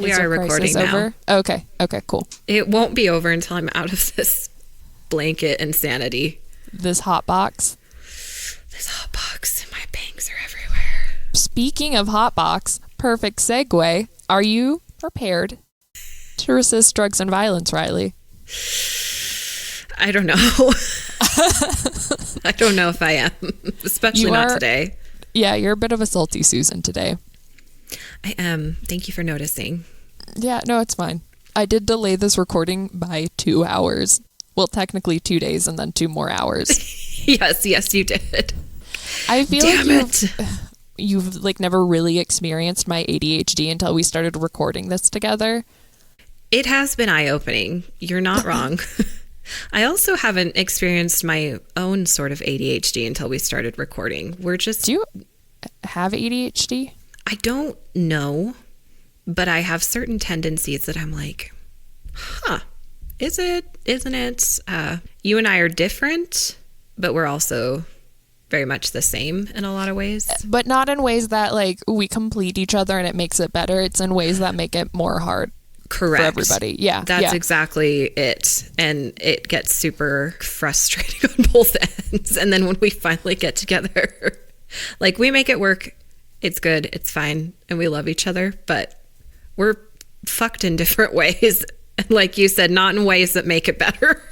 We are recording now. Over? Okay, cool. It won't be over until I'm out of this blanket insanity. This hot box. This hot box, and my bangs are everywhere. Speaking of hot box, perfect segue. Are you prepared to resist drugs and violence, Riley? I don't know. I don't know if I am, especially not today. Yeah, you're a bit of a salty Susan today. I am. Thank you for noticing. Yeah, no, it's fine. I did delay this recording by 2 hours. Well, technically 2 days and then 2 more hours. Yes, you did. I feel Damn like it. you've like never really experienced my ADHD until we started recording this together. It has been eye-opening. You're not wrong. I also haven't experienced my own sort of ADHD until we started recording. Do you have ADHD? I don't know, but I have certain tendencies that I'm like, is it, isn't it? You and I are different, but we're also very much the same in a lot of ways. But not in ways that like we complete each other and it makes it better. It's in ways that make it more hard. Correct. For everybody. Yeah. That's exactly it. And it gets super frustrating on both ends. And then when we finally get together, like we make it work. It's good. It's fine. And we love each other, but we're fucked in different ways. And like you said, not in ways that make it better.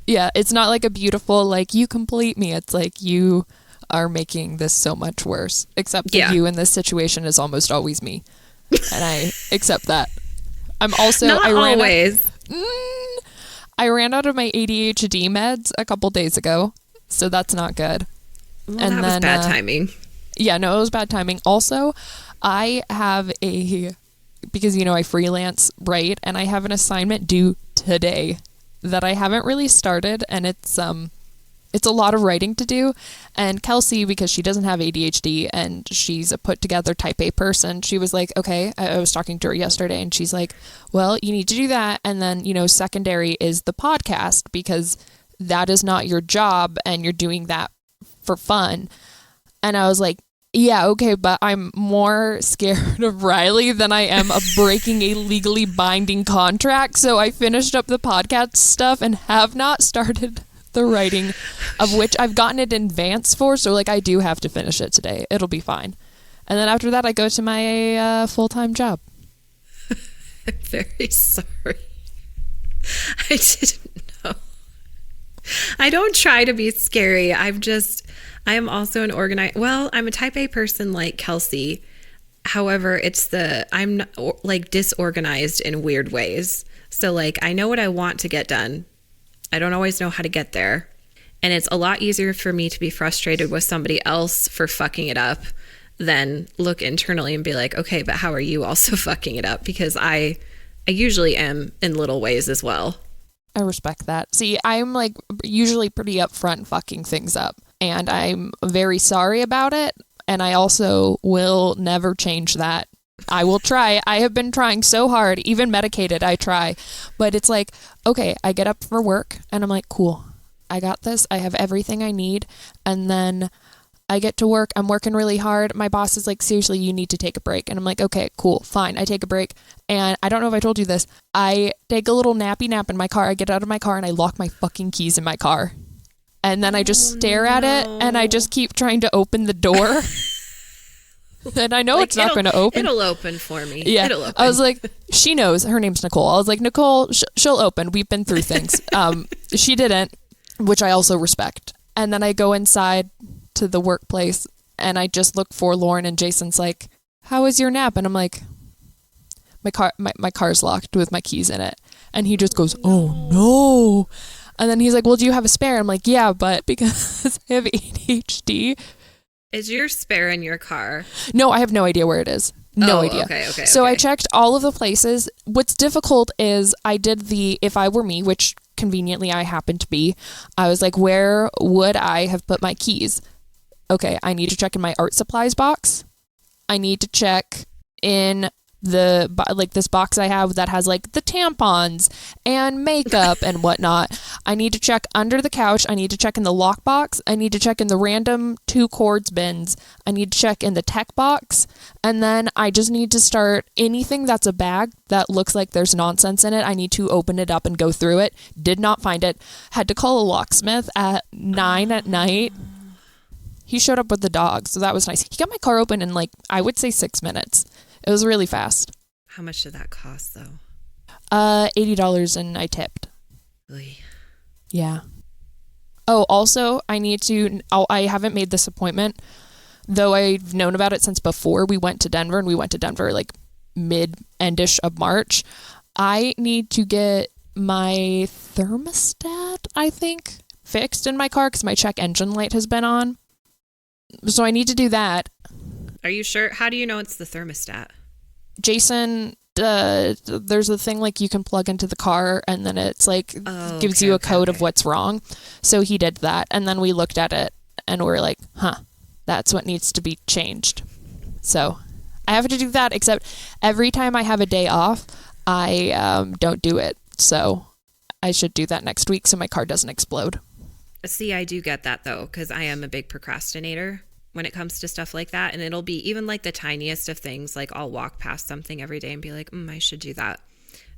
Yeah. It's not like a beautiful, like you complete me. It's like you are making this so much worse. Except that you in this situation is almost always me. And I accept that. I'm also not always. I ran out of my ADHD meds a couple days ago, so that's not good. Well, and that was bad timing. Yeah, no, it was bad timing. Also, I have because I freelance, right? And I have an assignment due today that I haven't really started, and it's a lot of writing to do. And Kelsey, because she doesn't have ADHD and she's a put together type A person, she was like, okay, I was talking to her yesterday and she's like, well, you need to do that. And then, secondary is the podcast because that is not your job and you're doing that for fun. And I was like, yeah, okay, but I'm more scared of Riley than I am of breaking a legally binding contract. So I finished up the podcast stuff and have not started the writing, of which I've gotten it in advance for, so like I do have to finish it today. It'll be fine. And then after that I go to my full-time job. I'm very sorry. I didn't know. I don't try to be scary. I am also I'm a type A person like Kelsey. However, I'm like disorganized in weird ways. So like I know what I want to get done. I don't always know how to get there. And it's a lot easier for me to be frustrated with somebody else for fucking it up than look internally and be like, okay, but how are you also fucking it up? Because I usually am in little ways as well. I respect that. See, I'm like usually pretty upfront fucking things up. And I'm very sorry about it. And I also will never change that. I will try. I have been trying so hard, even medicated, I try. But it's like, okay, I get up for work and I'm like, cool, I got this. I have everything I need. And then I get to work. I'm working really hard. My boss is like, seriously, you need to take a break. And I'm like, okay, cool, fine. I take a break. And I don't know if I told you this. I take a little nappy nap in my car. I get out of my car and I lock my fucking keys in my car. And then I just stare at it and I just keep trying to open the door. And I know like, it's not going to open. It'll open for me. Yeah. It'll open. I was like, she knows. Her name's Nicole. I was like, Nicole, she'll open. We've been through things. She didn't, which I also respect. And then I go inside to the workplace and I just look forlorn and Jason's like, how was your nap? And I'm like, my car's locked with my keys in it. And he just goes, oh no. And then he's like, well, do you have a spare? I'm like, yeah, but because I have ADHD. Is your spare in your car? No, I have no idea where it is. No idea. Okay. So I checked all of the places. What's difficult is I did the if I were me, which conveniently I happen to be. I was like, where would I have put my keys? Okay, I need to check in my art supplies box. I need to check in this box I have that has like the tampons and makeup and whatnot. I need to check under the couch. I need to check in the lockbox. I need to check in the random 2 cords bins. I need to check in the tech box. And then I just need to start anything that's a bag that looks like there's nonsense in it. I need to open it up and go through it. Did not find it. Had to call a locksmith at 9 at night. He showed up with the dog, so that was nice. He got my car open in like, I would say 6 minutes. It was really fast. How much did that cost, though? $80, and I tipped. Really? Yeah. Oh, also, I haven't made this appointment, though I've known about it since before we went to Denver, and we went to Denver like mid-endish of March. I need to get my thermostat, I think, fixed in my car because my check engine light has been on. So I need to do that. Are you sure? How do you know it's the thermostat? Jason, there's a thing like you can plug into the car and then it's like gives you a code of what's wrong. So he did that, and then we looked at it and we're like, that's what needs to be changed. So I have to do that, except every time I have a day off, I don't do it. So I should do that next week so my car doesn't explode. See, I do get that though, because I am a big procrastinator when it comes to stuff like that. And it'll be even like the tiniest of things. Like I'll walk past something every day and be like, I should do that.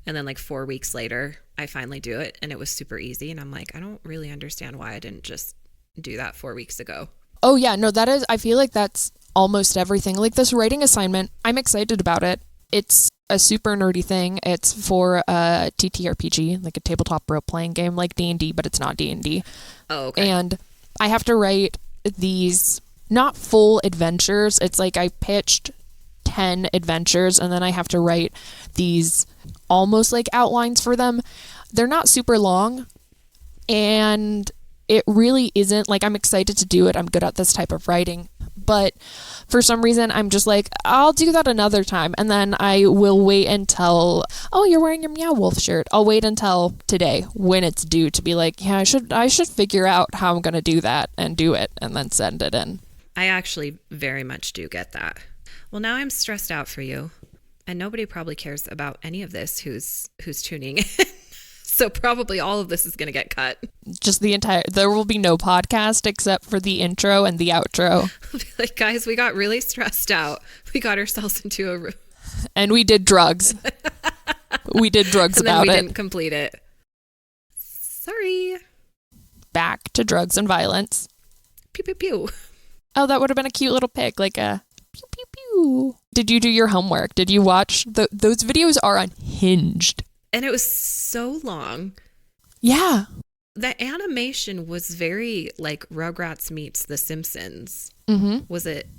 And then like 4 weeks later, I finally do it. And it was super easy. And I'm like, I don't really understand why I didn't just do that 4 weeks ago. Oh yeah, no, I feel like that's almost everything. Like this writing assignment, I'm excited about it. It's a super nerdy thing. It's for a TTRPG, like a tabletop role-playing game, like D&D, but it's not D&D. Oh, okay. And I have to write these, not full adventures. It's like I pitched 10 adventures, and then I have to write these almost like outlines for them. They're not super long, and it really isn't like I'm excited to do it. I'm good at this type of writing, but for some reason I'm just like, I'll do that another time. And then I will wait until, you're wearing your Meow Wolf shirt. I'll wait until today when it's due to be like, yeah, I should figure out how I'm going to do that and do it and then send it in. I actually very much do get that. Well, now I'm stressed out for you, and nobody probably cares about any of this who's tuning in. So probably all of this is going to get cut. Just there will be no podcast except for the intro and the outro. I'll be like, guys, we got really stressed out. We got ourselves into a room. And we did drugs. We did drugs and about then we it. Didn't complete it. Sorry. Back to drugs and violence. Pew, pew, pew. Oh, that would have been a cute little pic, like a pew, pew, pew. Did you do your homework? Did you watch? Those videos are Unhinged. And it was so long. Yeah. The animation was very like Rugrats meets The Simpsons. Mm-hmm. Was it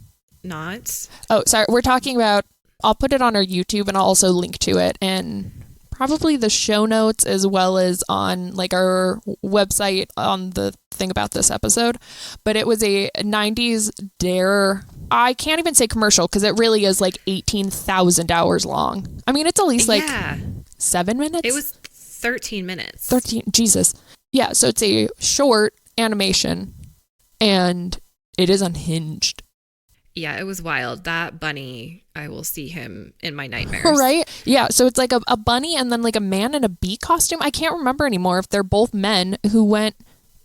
not? Oh, sorry. We're talking about, I'll put it on our YouTube and I'll also link to it and probably the show notes as well as on like our website on the thing about this episode. But it was a 90s D.A.R.E. I can't even say commercial because it really is like 18,000 hours long. I mean, it's at least like 7 minutes. It was 13 minutes. 13. Jesus. Yeah. So it's a short animation and it is Unhinged. Yeah, it was wild. That bunny, I will see him in my nightmares. Right? Yeah. So it's like a bunny and then like a man in a bee costume. I can't remember anymore if they're both men who went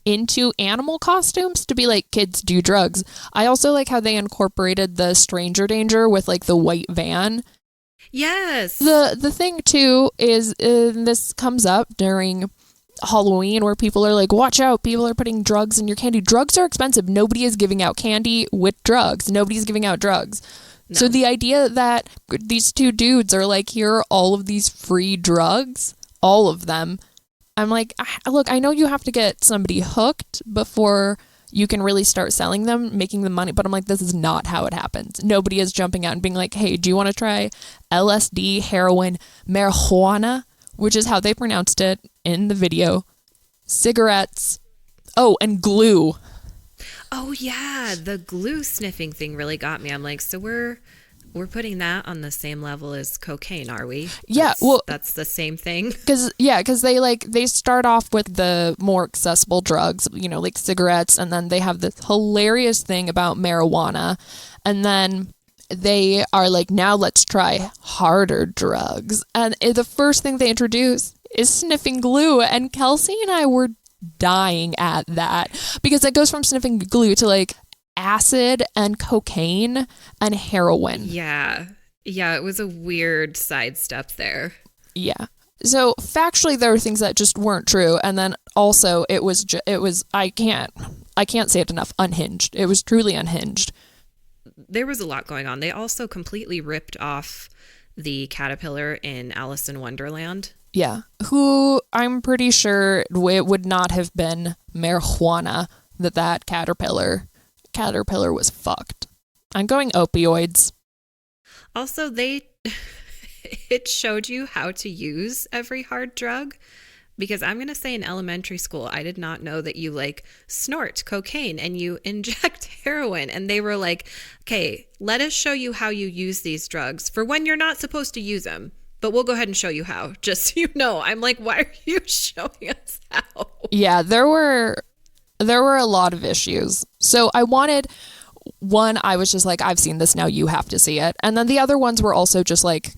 into animal costumes to be like, kids do drugs. I also like how they incorporated the stranger danger with like the white van. Yes. The thing too is this comes up during Halloween where people are like, watch out, people are putting drugs in your candy. Drugs are expensive. Nobody is giving out candy with drugs. Nobody's giving out drugs. No. So the idea that these two dudes are like, here are all of these free drugs, all of them. I'm like, look, I know you have to get somebody hooked before you can really start selling them, making the money. But I'm like, this is not how it happens. Nobody is jumping out and being like, hey, do you want to try LSD, heroin, marijuana, which is how they pronounced it in the video, cigarettes, and glue. Oh, yeah. The glue sniffing thing really got me. I'm like, so we're putting that on the same level as cocaine, are we? Yeah, that's the same thing. Because they start off with the more accessible drugs, like cigarettes, and then they have this hilarious thing about marijuana, and then they are like, now let's try harder drugs. And the first thing they introduce is sniffing glue. And Kelsey and I were dying at that because it goes from sniffing glue to like acid and cocaine and heroin. Yeah. Yeah, it was a weird sidestep there. Yeah. So factually, there were things that just weren't true. And then also it was I can't say it enough, unhinged. It was truly unhinged. There was a lot going on. They also completely ripped off the caterpillar in Alice in Wonderland. Yeah. Who I'm pretty sure it would not have been marijuana that caterpillar was fucked. I'm going opioids. Also, it showed you how to use every hard drug, because I'm going to say in elementary school, I did not know that you like snort cocaine and you inject heroin. And they were like, okay, let us show you how you use these drugs for when you're not supposed to use them. But we'll go ahead and show you how, just so you know. I'm like, why are you showing us how? Yeah, there were a lot of issues. So I wanted one, I was just like, I've seen this now, you have to see it. And then the other ones were also just like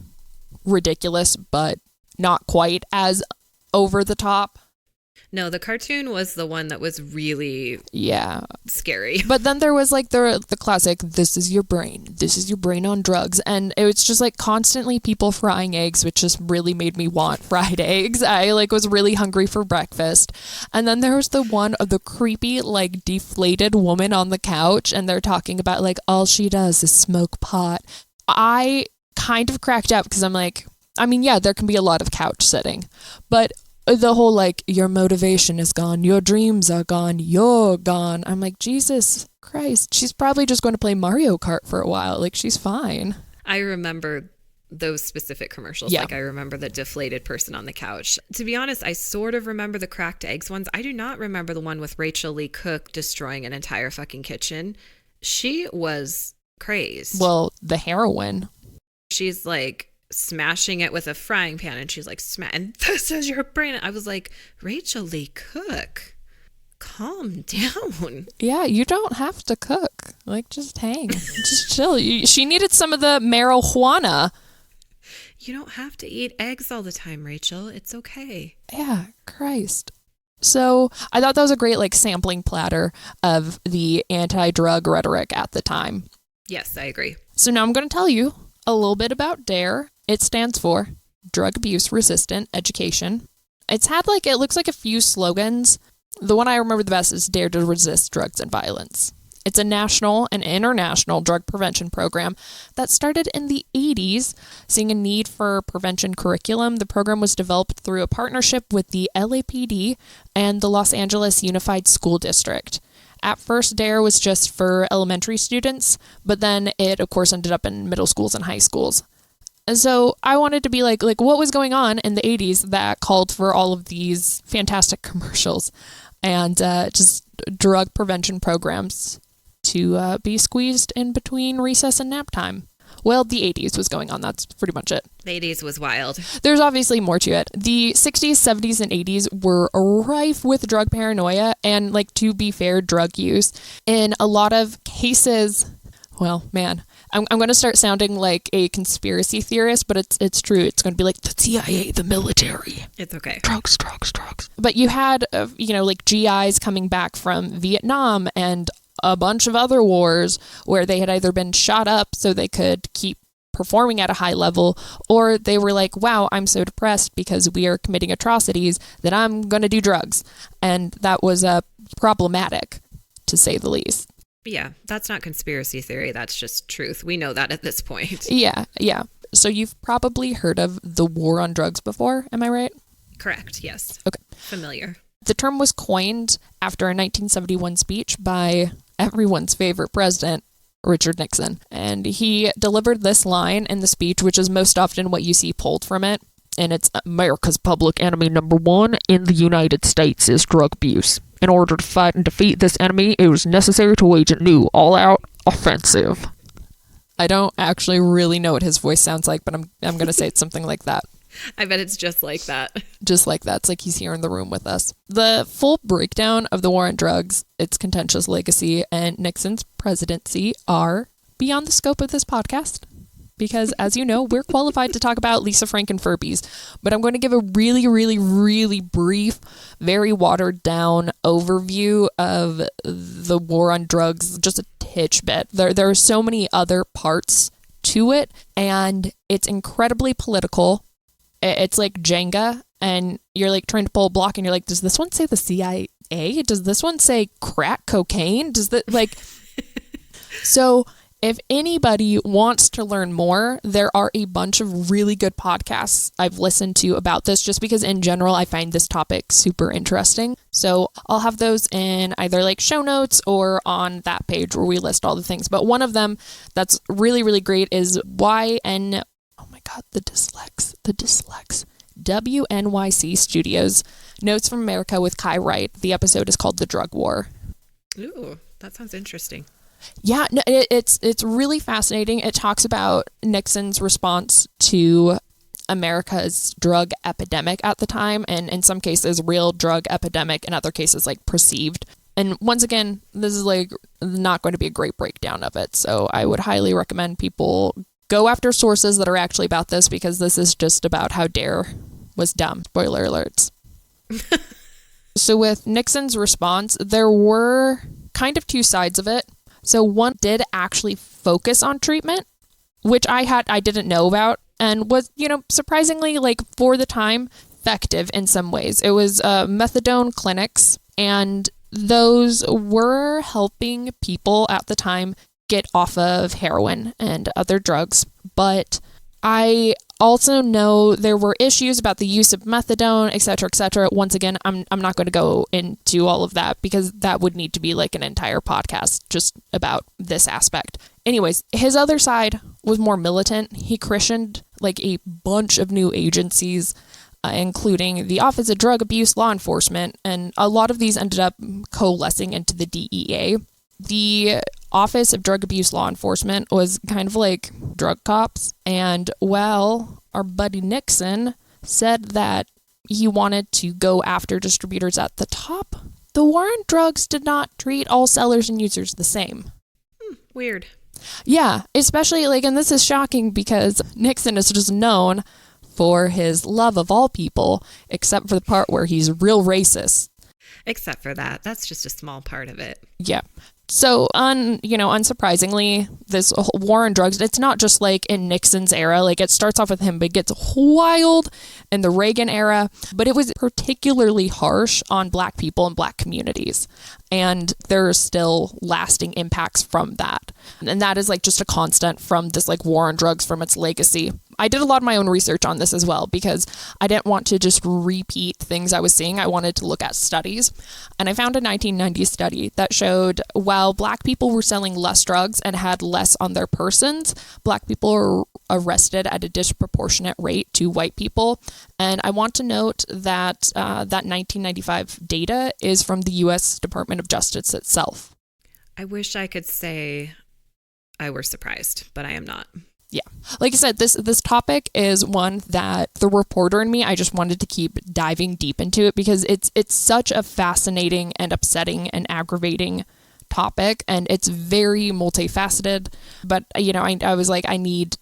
ridiculous, but not quite as over the top. No, the cartoon was the one that was really scary. But then there was like the classic, this is your brain on drugs. And it was just like constantly people frying eggs, which just really made me want fried eggs. I like was really hungry for breakfast. And then there was the one of the creepy like deflated woman on the couch, and they're talking about like all she does is smoke pot. I kind of cracked up because I'm like, I mean, yeah, there can be a lot of couch sitting, but the whole like your motivation is gone, your dreams are gone, you're gone. I'm like, Jesus Christ, she's probably just going to play Mario Kart for a while. Like, she's fine. I remember those specific commercials. Yeah. Like, I remember the deflated person on the couch. To be honest, I sort of remember the cracked eggs ones. I do not remember the one with Rachel Lee Cook destroying an entire fucking kitchen. She was crazed. Well, the heroin. She's like smashing it with a frying pan, and she's like, and this is your brain. I was like, Rachel Lee Cook, calm down. Yeah, you don't have to cook. Like, just hang. Just chill. She needed some of the marijuana. You don't have to eat eggs all the time, Rachel. It's okay. Yeah, Christ. So I thought that was a great like sampling platter of the anti-drug rhetoric at the time. Yes, I agree. So now I'm going to tell you a little bit about D.A.R.E. It stands for Drug Abuse Resistant Education. It's had like, it looks like a few slogans. The one I remember the best is Dare to Resist Drugs and Violence. It's a national and international drug prevention program that started in the 80s. Seeing a need for prevention curriculum, the program was developed through a partnership with the LAPD and the Los Angeles Unified School District. At first, D.A.R.E. was just for elementary students, but then it, of course, ended up in middle schools and high schools. And so I wanted to be like what was going on in the 80s that called for all of these fantastic commercials and just drug prevention programs to be squeezed in between recess and nap time. Well, the 80s was going on. That's pretty much it. The 80s was wild. There's obviously more to it. The 60s, 70s, and 80s were rife with drug paranoia and, like, to be fair, drug use. In a lot of cases, well, man, I'm going to start sounding like a conspiracy theorist, but it's true. It's going to be like the CIA, the military. It's okay. Drugs. But you had, like GIs coming back from Vietnam and a bunch of other wars where they had either been shot up so they could keep performing at a high level, or they were like, wow, I'm so depressed because we are committing atrocities that I'm going to do drugs. And that was problematic, to say the least. Yeah, that's not conspiracy theory. That's just truth. We know that at this point. Yeah. So you've probably heard of the war on drugs before, am I right? Correct, yes. Okay. Familiar. The term was coined after a 1971 speech by everyone's favorite president, Richard Nixon. And he delivered this line in the speech, which is most often what you see pulled from it. And it's, America's public enemy number one in the United States is drug abuse. In order to fight and defeat this enemy, it was necessary to wage a new, all-out offensive. I don't actually really know what his voice sounds like, but I'm going to say it's something like that. I bet it's just like that. Just like that. It's like he's here in the room with us. The full breakdown of the war on drugs, its contentious legacy, and Nixon's presidency are beyond the scope of this podcast because, as you know, we're qualified to talk about Lisa Frank and Furbies. But I'm going to give a really, really, really brief, very watered down overview of the war on drugs, just a titch bit. There are so many other parts to it, and it's incredibly political. It's like Jenga, and you're like trying to pull a block, and you're like, does this one say the CIA? Does this one say crack cocaine? Does that like... So if anybody wants to learn more, there are a bunch of really good podcasts I've listened to about this, just because in general, I find this topic super interesting. So I'll have those in either like show notes or on that page where we list all the things. But one of them that's really, really great is WNYC Studios, Notes from America with Kai Wright. The episode is called The Drug War. Ooh, that sounds interesting. Yeah, no, it's really fascinating. It talks about Nixon's response to America's drug epidemic at the time, and in some cases, real drug epidemic, in other cases, like perceived. And once again, this is like not going to be a great breakdown of it. So I would highly recommend people go after sources that are actually about this, because this is just about how D.A.R.E was dumb. Spoiler alerts. So with Nixon's response, there were kind of two sides of it. So one did actually focus on treatment, which I didn't know about, and was, surprisingly, like for the time, effective in some ways. It was methadone clinics, and those were helping people at the time get off of heroin and other drugs. But I also know there were issues about the use of methadone, et cetera, et cetera. Once again, I'm not going to go into all of that, because that would need to be like an entire podcast just about this aspect. Anyways, his other side was more militant. He christened like a bunch of new agencies, including the Office of Drug Abuse Law Enforcement, and a lot of these ended up coalescing into the DEA. The Office of Drug Abuse Law Enforcement was kind of like drug cops, and our buddy Nixon said that he wanted to go after distributors at the top. The war on drugs did not treat all sellers and users the same. Weird. Yeah, especially and this is shocking because Nixon is just known for his love of all people, except for the part where he's real racist. Except for that. That's just a small part of it. Yeah. So, unsurprisingly, this war on drugs, it's not just like in Nixon's era. Like, it starts off with him, but it gets wild in the Reagan era. But it was particularly harsh on Black people and Black communities. And there are still lasting impacts from that. And that is just a constant from this war on drugs, from its legacy. I did a lot of my own research on this as well, because I didn't want to just repeat things I was seeing. I wanted to look at studies. And I found a 1990 study that showed while Black people were selling less drugs and had less on their persons, Black people were arrested at a disproportionate rate to white people. And I want to note that that 1995 data is from the U.S. Department of Justice itself. I wish I could say I were surprised, but I am not. Yeah. Like I said, this topic is one that the reporter in me, I just wanted to keep diving deep into it, because it's such a fascinating and upsetting and aggravating topic, and it's very multifaceted. But, I was like, I need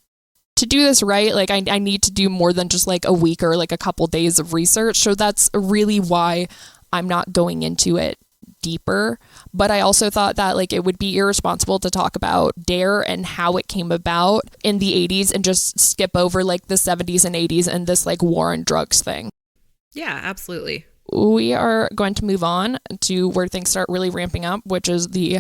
to do this right. I need to do more than just a week or a couple days of research. So that's really why I'm not going into it deeper. But I also thought that it would be irresponsible to talk about D.A.R.E and how it came about in the 80s and just skip over the 70s and 80s and this war on drugs thing. Yeah, absolutely. We are going to move on to where things start really ramping up, which is the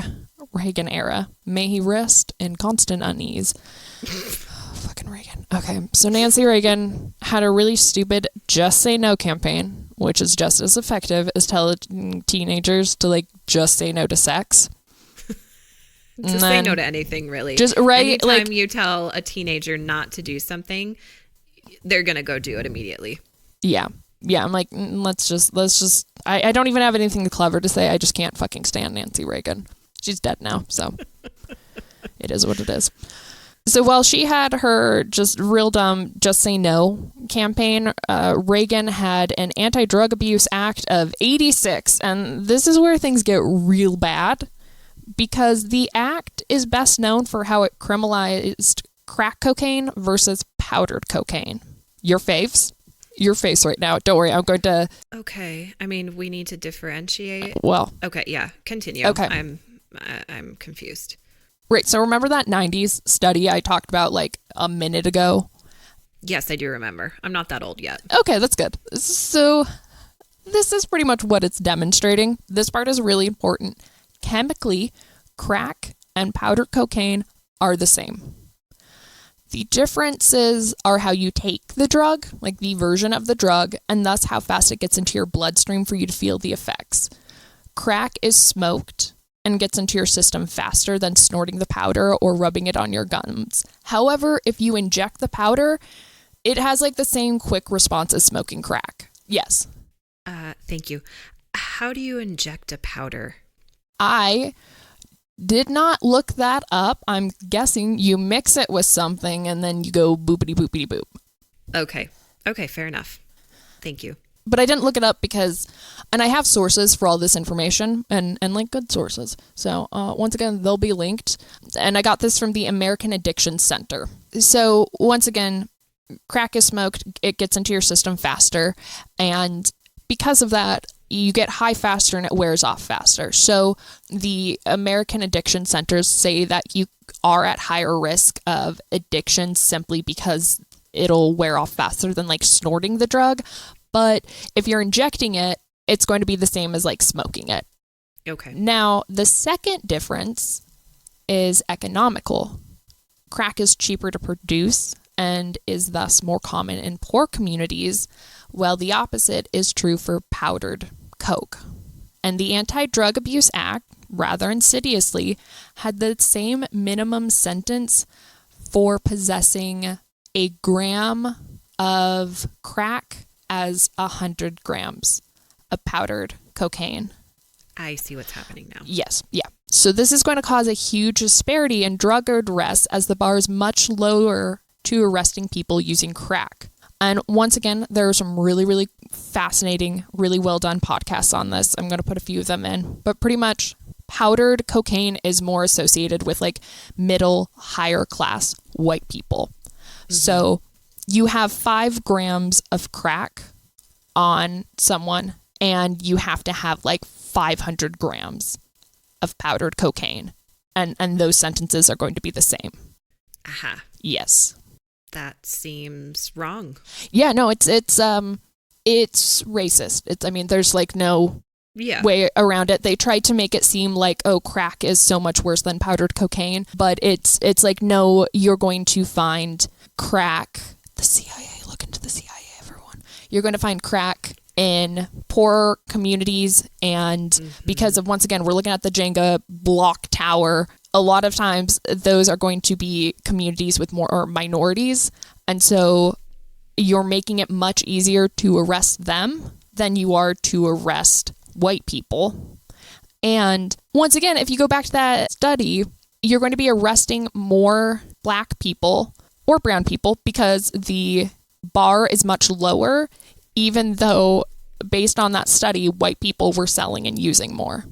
Reagan era. May he rest in constant unease. Fucking Reagan. Okay, so Nancy Reagan had a really stupid Just Say No campaign, which is just as effective as telling teenagers to just say no to sex. Just say no to anything, really. Just right. Anytime you tell a teenager not to do something, they're gonna go do it immediately. Yeah. I'm like, let's just. I don't even have anything clever to say. I just can't fucking stand Nancy Reagan. She's dead now, so it is what it is. So while she had her just real dumb Just Say No campaign, Reagan had an Anti-Drug Abuse Act of 86. And this is where things get real bad, because the act is best known for how it criminalized crack cocaine versus powdered cocaine. Your faves? Your face right now. Don't worry, I'm going to... Okay. I mean, we need to differentiate. Well... Okay, yeah. Continue. Okay. I'm confused. Right, so remember that 90s study I talked about like a minute ago? Yes, I do remember. I'm not that old yet. Okay, that's good. So this is pretty much what it's demonstrating. This part is really important. Chemically, crack and powdered cocaine are the same. The differences are how you take the drug, like the version of the drug, and thus how fast it gets into your bloodstream for you to feel the effects. Crack is smoked and gets into your system faster than snorting the powder or rubbing it on your gums. However, if you inject the powder, it has like the same quick response as smoking crack. Yes. Thank you. How do you inject a powder? I did not look that up. I'm guessing you mix it with something and then you go boopity boopity boop. Okay. Okay, fair enough. Thank you. But I didn't look it up because, and I have sources for all this information and like good sources. So once again, they'll be linked. And I got this from the American Addiction Center. So once again, crack is smoked, it gets into your system faster. And because of that, you get high faster and it wears off faster. So the American Addiction Centers say that you are at higher risk of addiction simply because it'll wear off faster than like snorting the drug. But if you're injecting it, it's going to be the same as like smoking it. Okay. Now, the second difference is economical. Crack is cheaper to produce and is thus more common in poor communities, while the opposite is true for powdered coke. And the Anti-Drug Abuse Act, rather insidiously, had the same minimum sentence for possessing a gram of crack as 100 grams of powdered cocaine. I see what's happening now. Yes, yeah. So this is going to cause a huge disparity in drug arrests as the bar is much lower to arresting people using crack. And once again, there are some really, really fascinating, really well done podcasts on this. I'm going to put a few of them in. But pretty much powdered cocaine is more associated with like middle, higher class white people. Mm-hmm. So you have 5 grams of crack on someone and you have to have like 500 grams of powdered cocaine. And those sentences are going to be the same. Aha. Yes. That seems wrong. Yeah, no, it's racist. There's like no way around it. They tried to make it seem like, oh, crack is so much worse than powdered cocaine, but it's like, no, you're going to find crack. The CIA, look into the CIA, everyone. You're going to find crack in poor communities, and because of, once again, we're looking at the Jenga block tower, a lot of times those are going to be communities with more or minorities, and so you're making it much easier to arrest them than you are to arrest white people. And once again, if you go back to that study, you're going to be arresting more black people or brown people because the bar is much lower, even though based on that study, white people were selling and using more.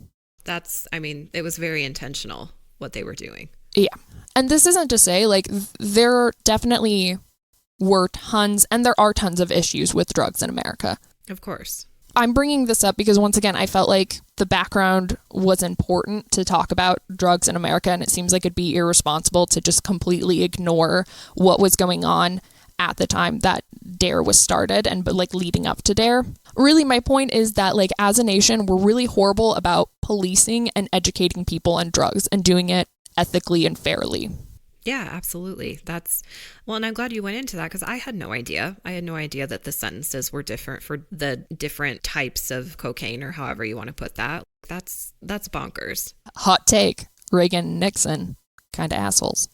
It was very intentional what they were doing. Yeah. And this isn't to say, like, there definitely were tons, and there are tons of issues with drugs in America. Of course. I'm bringing this up because, once again, I felt like the background was important to talk about drugs in America, and it seems like it'd be irresponsible to just completely ignore what was going on at the time that D.A.R.E was started and like leading up to D.A.R.E. Really, my point is that like as a nation, we're really horrible about policing and educating people on drugs and doing it ethically and fairly. Yeah, absolutely. And I'm glad you went into that because I had no idea. I had no idea that the sentences were different for the different types of cocaine or however you want to put that. That's bonkers. Hot take. Reagan, Nixon, kind of assholes.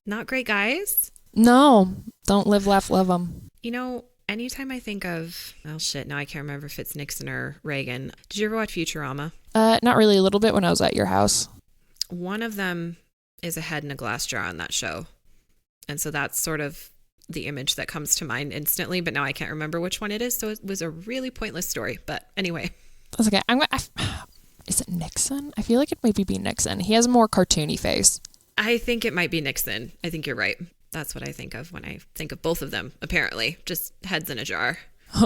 Not great guys. No, don't live, laugh, love them. You know, anytime I think of, now I can't remember if it's Nixon or Reagan. Did you ever watch Futurama? Not really, a little bit when I was at your house. One of them is a head in a glass jar on that show. And so that's sort of the image that comes to mind instantly, but now I can't remember which one it is. So it was a really pointless story. But anyway. That's okay. Is it Nixon? I feel like it maybe be Nixon. He has a more cartoony face. I think it might be Nixon. I think you're right. That's what I think of when I think of both of them, apparently. Just heads in a jar.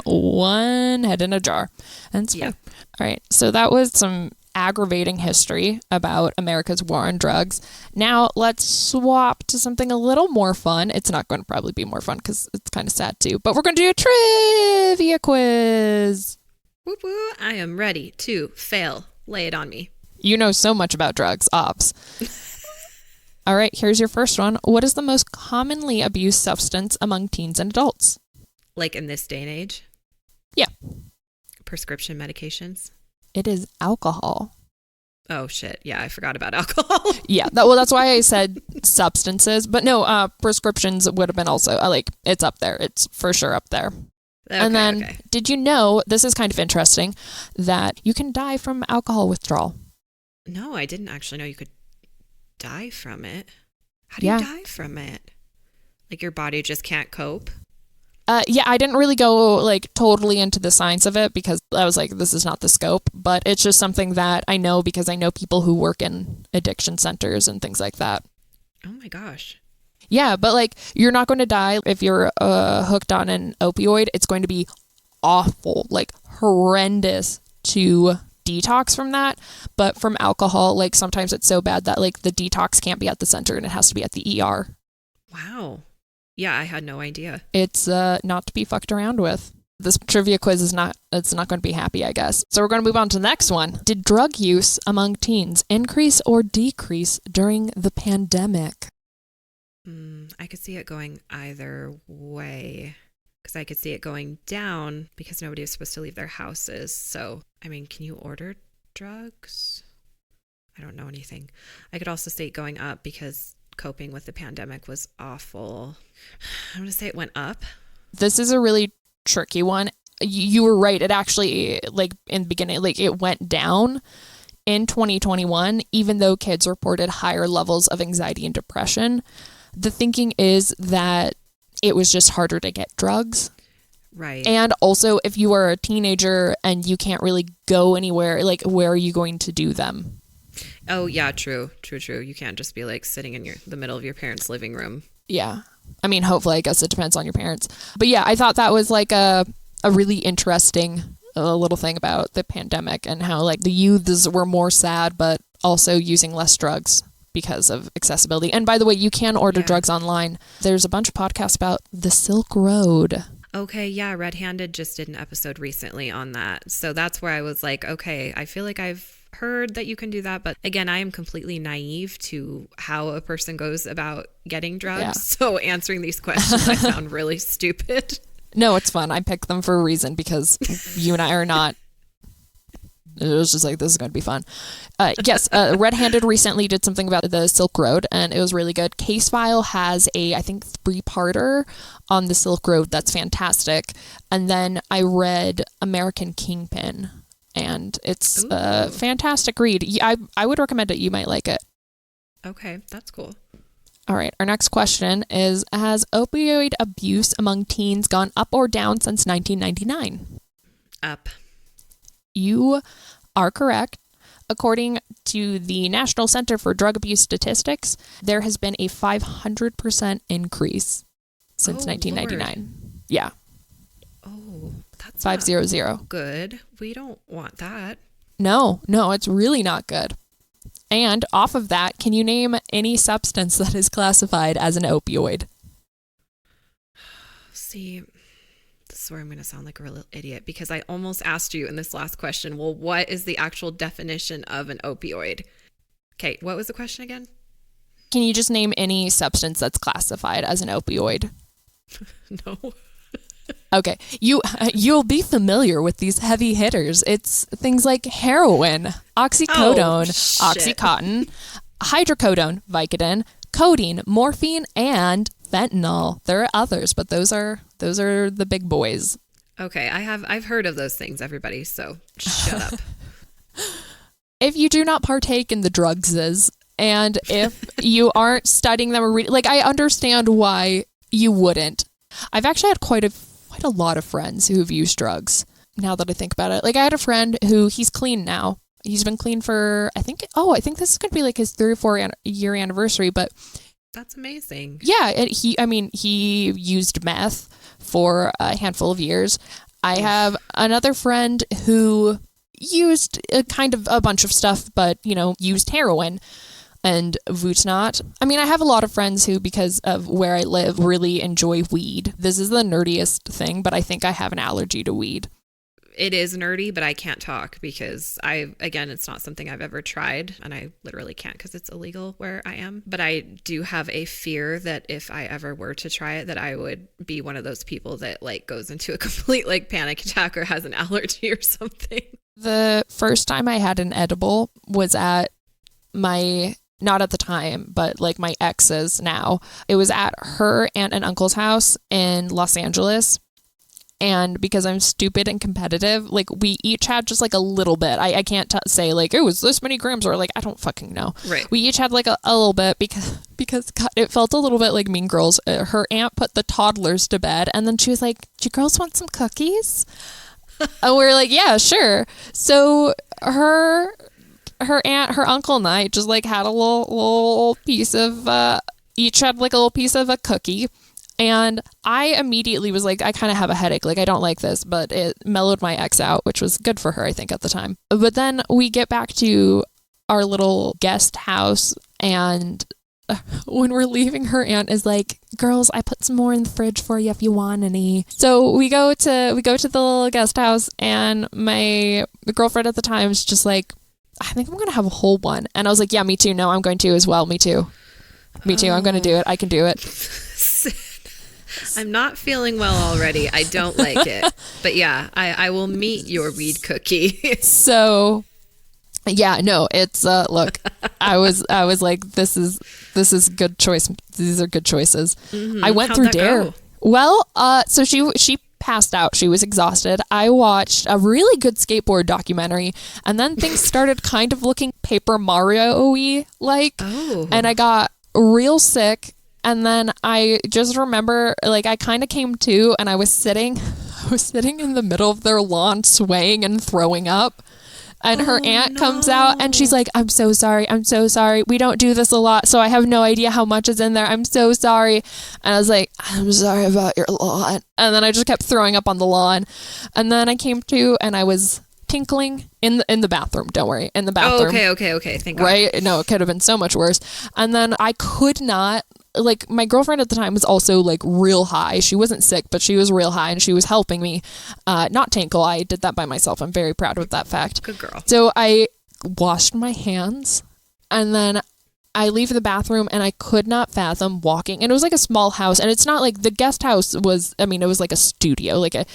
One head in a jar. That's fair. All right. So that was some aggravating history about America's war on drugs. Now let's swap to something a little more fun. It's not going to probably be more fun because it's kind of sad too, but we're going to do a trivia quiz. Woo woo. I am ready to fail. Lay it on me. You know so much about drugs, ops. All right, here's your first one. What is the most commonly abused substance among teens and adults? Like in this day and age? Yeah. Prescription medications? It is alcohol. Oh, shit. Yeah, I forgot about alcohol. Yeah, that's why I said substances. But no, prescriptions would have been also, it's up there. It's for sure up there. Okay, and then, Did you know, this is kind of interesting, that you can die from alcohol withdrawal? No, I didn't actually know you could die from it. How do you die from it? Like your body just can't cope? Yeah, I didn't really go totally into the science of it because I was like, this is not the scope, but it's just something that I know because I know people who work in addiction centers and things like that. Oh my gosh. Yeah, but you're not going to die if you're hooked on an opioid. It's going to be awful, horrendous to detox from that. But from alcohol, sometimes it's so bad that the detox can't be at the center and it has to be at the ER. Wow. Yeah, I had no idea. It's not to be fucked around with. This trivia quiz it's not going to be happy, I guess. So we're going to move on to the next one. Did drug use among teens increase or decrease during the pandemic? I could see it going either way. Because I could see it going down because nobody was supposed to leave their houses. So, I mean, can you order drugs? I don't know anything. I could also see it going up because coping with the pandemic was awful. I'm going to say it went up. This is a really tricky one. You were right. It actually, in the beginning, it went down in 2021, even though kids reported higher levels of anxiety and depression. The thinking is that it was just harder to get drugs. Right. And also, if you are a teenager and you can't really go anywhere, where are you going to do them? Oh, yeah, true. You can't just be sitting in the middle of your parents' living room. Yeah. I mean, hopefully, I guess it depends on your parents. But yeah, I thought that was a really interesting little thing about the pandemic and how the youths were more sad, but also using less drugs because of accessibility. And by the way, you can order drugs online. There's a bunch of podcasts about the Silk Road. Okay, yeah, Red Handed just did an episode recently on that. So that's where I was like, okay, I feel like I've heard that you can do that. But again, I am completely naive to how a person goes about getting drugs. Yeah. So answering these questions, I found really stupid. No, it's fun. I picked them for a reason because you and I are not. It was just this is going to be fun. Yes, Red Handed recently did something about the Silk Road, and it was really good. Case File has I think, 3-parter on the Silk Road that's fantastic. And then I read American Kingpin, and it's a fantastic read. I would recommend it. You might like it. Okay, that's cool. All right, our next question is, has opioid abuse among teens gone up or down since 1999? Up. You are correct. According to the National Center for Drug Abuse Statistics, there has been a 500% increase since 1999. Lord. Yeah. Oh, that's 500. Good. We don't want that. No, it's really not good. And off of that, can you name any substance that is classified as an opioid? See, this is where I'm going to sound like a real idiot because I almost asked you in this last question, well, what is the actual definition of an opioid? Okay, what was the question again? Can you just name any substance that's classified as an opioid? No. Okay, you'll be familiar with these heavy hitters. It's things like heroin, oxycodone, Oxycontin, hydrocodone, Vicodin, codeine, morphine, and fentanyl. There are others, but those are the big boys. Okay, I've heard of those things, everybody, so shut up. If you do not partake in the drugses, and if you aren't studying them or I understand why you wouldn't. I've actually had quite a lot of friends who have used drugs, now that I think about it. I had a friend who, he's clean now, He's been clean for, I think this is going to be like his 3 or 4 year anniversary, but that's amazing. Yeah. He used meth for a handful of years. I have another friend who used kind of a bunch of stuff, but, used heroin and whatnot. I mean, I have a lot of friends who, because of where I live, really enjoy weed. This is the nerdiest thing, but I think I have an allergy to weed. It is nerdy, but I can't talk because it's not something I've ever tried, and I literally can't because it's illegal where I am. But I do have a fear that if I ever were to try it, that I would be one of those people that like goes into a complete like panic attack or has an allergy or something. The first time I had an edible was at not at the time, but like my ex's now. It was at her aunt and uncle's house in Los Angeles. And because I'm stupid and competitive, like we each had just like a little bit. I can't say like it was this many grams or like I don't fucking know. Right. We each had like a little bit because God, it felt a little bit like Mean Girls. Her aunt put the toddlers to bed and then she was like, "Do you girls want some cookies?" And we were like, "Yeah, sure." So her aunt, her uncle and I just like had a little piece of each had like a little piece of a cookie. And I immediately was like, I kind of have a headache. Like, I don't like this, but it mellowed my ex out, which was good for her, I think, at the time. But then we get back to our little guest house, and when we're leaving, her aunt is like, "Girls, I put some more in the fridge for you if you want any." So we go to the little guest house, and my girlfriend at the time is just like, "I think I'm gonna have a whole one." And I was like, "Yeah, me too. No, I'm going to as well. Me too. Me too. I'm gonna do it. I can do it." I'm not feeling well already. I don't like it. But yeah, I will meet your weed cookie. So yeah, no, it's look, I was like, this is good choice. These are good choices. Mm-hmm. I went through D.A.R.E. Well, so she passed out. She was exhausted. I watched a really good skateboard documentary, and then things started kind of looking Paper Mario-y like. Oh. And I got real sick. And then I just remember, like, I kind of came to, and I was sitting in the middle of their lawn swaying and throwing up. And her aunt comes out, and she's like, I'm so sorry. We don't do this a lot, so I have no idea how much is in there. I'm so sorry." And I was like, "I'm sorry about your lawn." And then I just kept throwing up on the lawn. And then I came to, and I was tinkling in the bathroom. Don't worry, in the bathroom. Oh, okay. Thank God. Right? No, it could have been so much worse. And then I could not. Like, my girlfriend at the time was also like real high. She wasn't sick, but she was real high, and she was helping me not tinkle. I did that by myself. I'm very proud of that fact. Good girl. So I washed my hands, and then I leave the bathroom, and I could not fathom walking. And it was like a small house, and it's not like the guest house was, I mean, it was like a studio, like it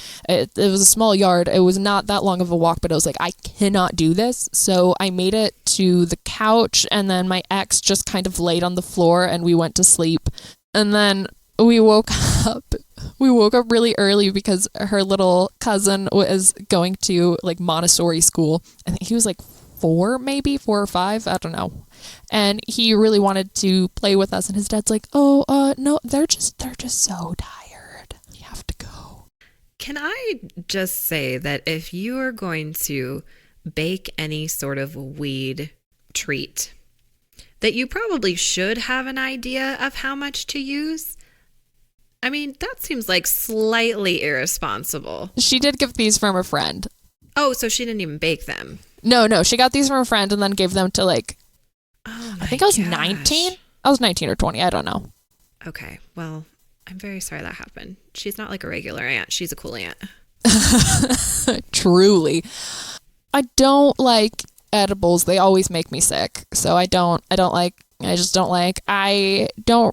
was a small yard. It was not that long of a walk, but it was like, I cannot do this. So I made it to the couch, and then my ex just kind of laid on the floor, and we went to sleep. And then we woke up really early because her little cousin was going to like Montessori school. I think he was like 4 or 5, I don't know. And he really wanted to play with us, and his dad's like, "Oh, no, they're just so tired. You have to go." Can I just say that if you are going to bake any sort of weed treat, that you probably should have an idea of how much to use? I mean, that seems like slightly irresponsible. She did get these from a friend. Oh, so she didn't even bake them. No, she got these from a friend and then gave them to like, I think I was 19. I was 19 or 20. I don't know. Okay. Well, I'm very sorry that happened. She's not like a regular aunt. She's a cool aunt. Truly. I don't like edibles. They always make me sick. So I don't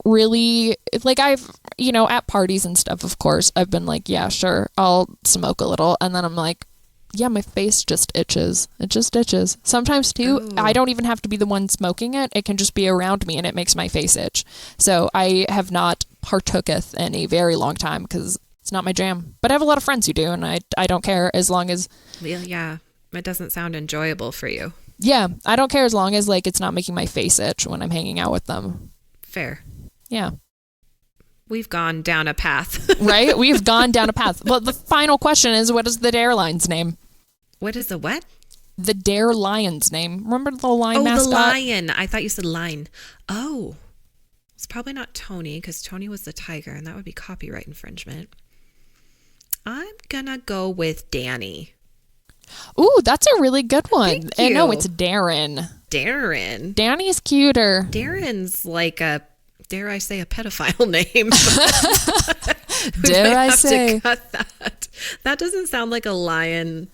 really like, I've, at parties and stuff, of course, I've been like, yeah, sure, I'll smoke a little. And then I'm like, yeah, my face just itches. It just itches. Sometimes too, Ooh. I don't even have to be the one smoking it. It can just be around me and it makes my face itch. So I have not partooketh in a very long time because it's not my jam. But I have a lot of friends who do, and I don't care as long as... Well, yeah, it doesn't sound enjoyable for you. Yeah, I don't care as long as like it's not making my face itch when I'm hanging out with them. Fair. Yeah. We've gone down a path. Right? We've gone down a path. But the final question is, what is the D.A.R.E. line's name? What is the what? the D.A.R.E lion's name. Remember the lion mascot? Oh, the lion. I thought you said line. Oh, it's probably not Tony because Tony was the tiger and that would be copyright infringement. I'm gonna go with Danny. Ooh, that's a really good one. Thank you. No, it's Daren. Daren. Danny's cuter. Daren's like a, dare I say, a pedophile name. Dare I say? Cut that. That doesn't sound like a lion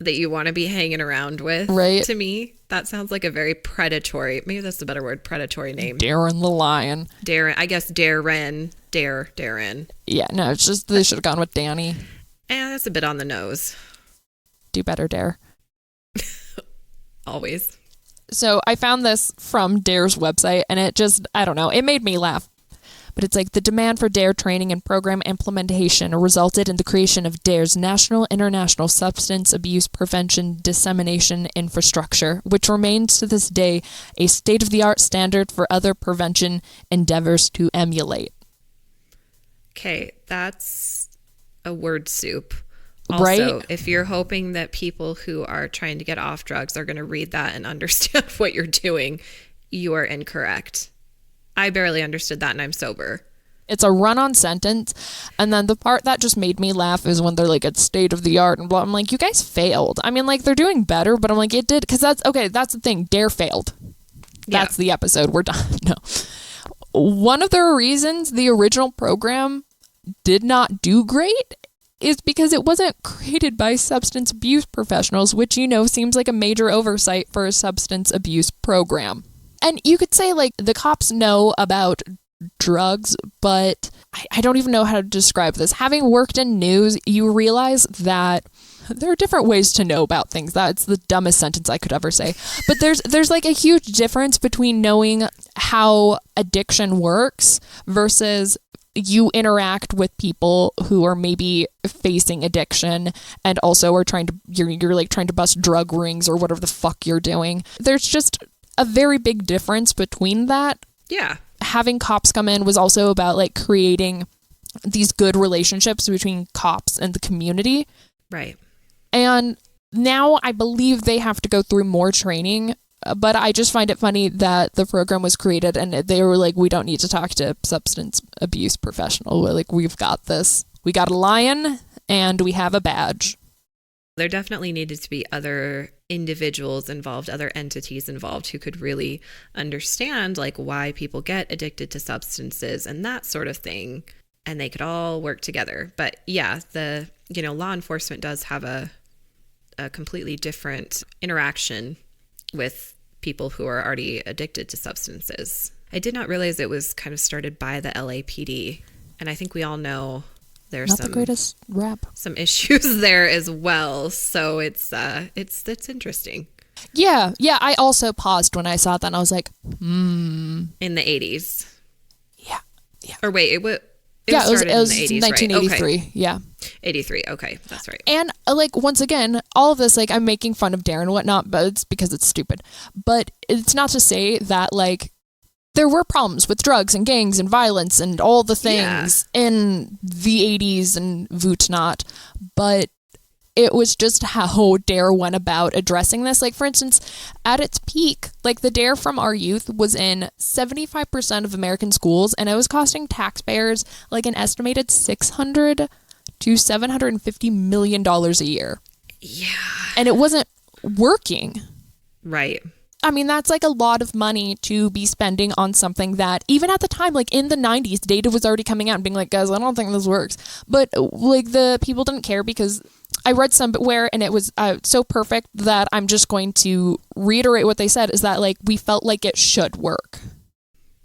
that you want to be hanging around with. Right. To me, that sounds like a very predatory, maybe that's the better word, predatory name. Daren the lion. Daren. I guess Daren. Daren. Yeah, no, it's just they should have gone with Danny. That's a bit on the nose. Do better, D.A.R.E. Always. So I found this from D.A.R.E's website, and it just, I don't know, it made me laugh. But it's like the demand for D.A.R.E training and program implementation resulted in the creation of D.A.R.E's National International Substance Abuse Prevention Dissemination Infrastructure, which remains to this day a state-of-the-art standard for other prevention endeavors to emulate. Okay, that's a word soup. Also, Right? if you're hoping that people who are trying to get off drugs are going to read that and understand what you're doing, you are incorrect. I barely understood that and I'm sober. It's a run-on sentence, and then the part that just made me laugh is when they're like, it's state-of-the-art and blah. I'm like, you guys failed. I mean, like, they're doing better, but I'm like, it did, because that's the thing. D.A.R.E failed. That's the episode. We're done. No. One of the reasons the original program did not do great is because it wasn't created by substance abuse professionals, which, you know, seems like a major oversight for a substance abuse program. And you could say, like, the cops know about drugs, but I don't even know how to describe this. Having worked in news, you realize that there are different ways to know about things. That's the dumbest sentence I could ever say. But there's like a huge difference between knowing how addiction works versus you interact with people who are maybe facing addiction and also are trying to, you're like trying to bust drug rings or whatever the fuck you're doing. There's just a very big difference between that. Yeah. Having cops come in was also about like creating these good relationships between cops and the community. Right. And now I believe they have to go through more training, but I just find it funny that the program was created and they were like, we don't need to talk to substance abuse professional. We're like, we've got this. We got a lion and we have a badge. There definitely needed to be other individuals involved, other entities involved who could really understand like why people get addicted to substances and that sort of thing. And they could all work together. But yeah, law enforcement does have a completely different interaction with people who are already addicted to substances. I did not realize it was kind of started by the LAPD. And I think we all know there's not the greatest rap. Some issues there as well. So it's interesting. Yeah. I also paused when I saw that and I was like, In the 80s. Yeah. Or wait, it was in the 80s, 1983. Right? Okay. Yeah. 83. Okay. That's right. And like, once again, all of this, like, I'm making fun of D.A.R.E and whatnot, but it's because it's stupid. But it's not to say that like there were problems with drugs and gangs and violence and all the things in the 80s and whatnot, but it was just how D.A.R.E went about addressing this. Like, for instance, at its peak, like the D.A.R.E from our youth was in 75% of American schools, and it was costing taxpayers like an estimated $600 to $750 million a year. Yeah. And it wasn't working. Right. I mean, that's like a lot of money to be spending on something that even at the time, like in the 90s, data was already coming out and being like, guys, I don't think this works. But like the people didn't care because I read somewhere and it was so perfect that I'm just going to reiterate what they said is that like we felt like it should work.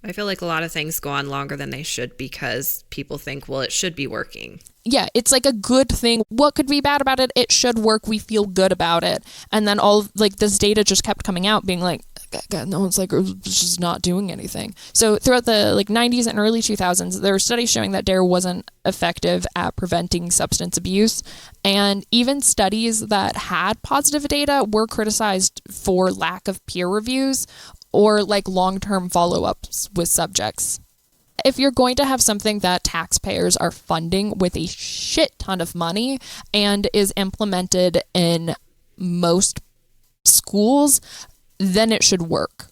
I feel like a lot of things go on longer than they should because people think, well, it should be working. Yeah, it's like a good thing. What could be bad about it? It should work. We feel good about it. And then all like this data just kept coming out being like, God, no one's like, it's just not doing anything. So throughout the like 90s and early 2000s, there were studies showing that D.A.R.E wasn't effective at preventing substance abuse. And even studies that had positive data were criticized for lack of peer reviews or like long-term follow-ups with subjects. If you're going to have something that taxpayers are funding with a shit ton of money and is implemented in most schools, then it should work.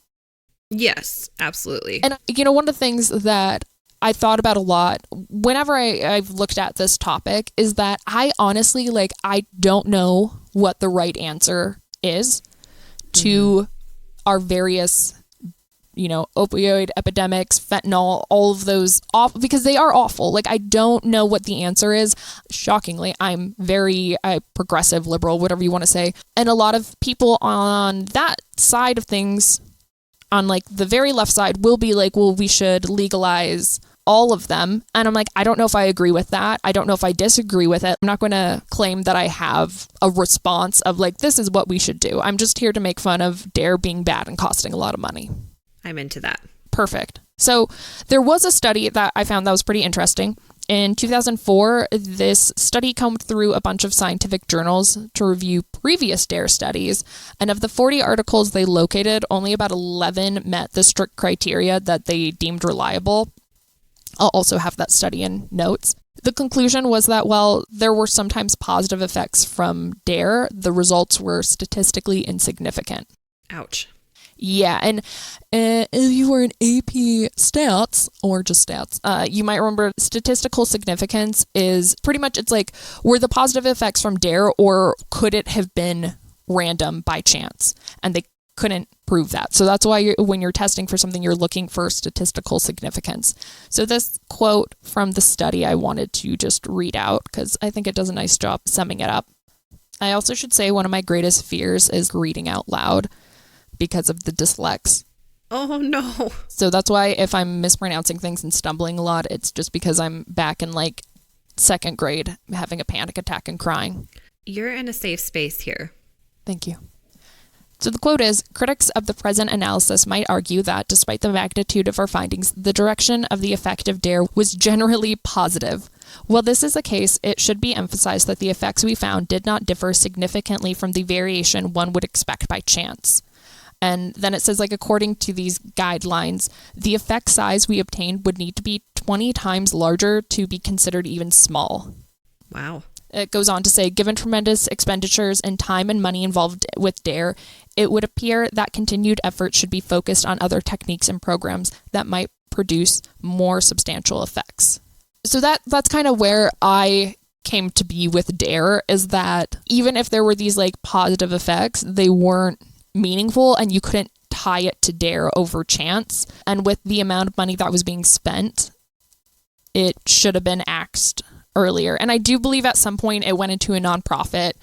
Yes, absolutely. And, one of the things that I thought about a lot whenever I've looked at this topic is that I honestly, I don't know what the right answer is to our various, opioid epidemics, fentanyl, all of those awful, because they are awful. I don't know what the answer is. Shockingly, I'm very progressive, liberal, whatever you want to say. And a lot of people on that side of things, on the very left side, will be well, we should legalize all of them. And I'm I don't know if I agree with that. I don't know if I disagree with it. I'm not going to claim that I have a response of this is what we should do. I'm just here to make fun of D.A.R.E being bad and costing a lot of money. I'm into that. Perfect. So there was a study that I found that was pretty interesting. In 2004, this study combed through a bunch of scientific journals to review previous D.A.R.E studies, and of the 40 articles they located, only about 11 met the strict criteria that they deemed reliable. I'll also have that study in notes. The conclusion was that while there were sometimes positive effects from D.A.R.E, the results were statistically insignificant. Ouch. Yeah, and if you were in AP stats, or just stats, you might remember statistical significance is pretty much, it's were the positive effects from D.A.R.E, or could it have been random by chance? And they couldn't prove that. So that's why when you're testing for something, you're looking for statistical significance. So this quote from the study I wanted to just read out because I think it does a nice job summing it up. I also should say one of my greatest fears is reading out loud because of the dyslex. Oh no. So that's why if I'm mispronouncing things and stumbling a lot, it's just because I'm back in second grade having a panic attack and crying. You're in a safe space here. Thank you. So the quote is, critics of the present analysis might argue that, despite the magnitude of our findings, the direction of the effect of D.A.R.E was generally positive. While this is the case, it should be emphasized that the effects we found did not differ significantly from the variation one would expect by chance. And then it says, according to these guidelines, the effect size we obtained would need to be 20 times larger to be considered even small. Wow. It goes on to say, given tremendous expenditures and time and money involved with D.A.R.E, it would appear that continued effort should be focused on other techniques and programs that might produce more substantial effects. So that's kind of where I came to be with D.A.R.E, is that even if there were these positive effects, they weren't meaningful and you couldn't tie it to D.A.R.E over chance. And with the amount of money that was being spent, it should have been axed earlier. And I do believe at some point it went into a nonprofit,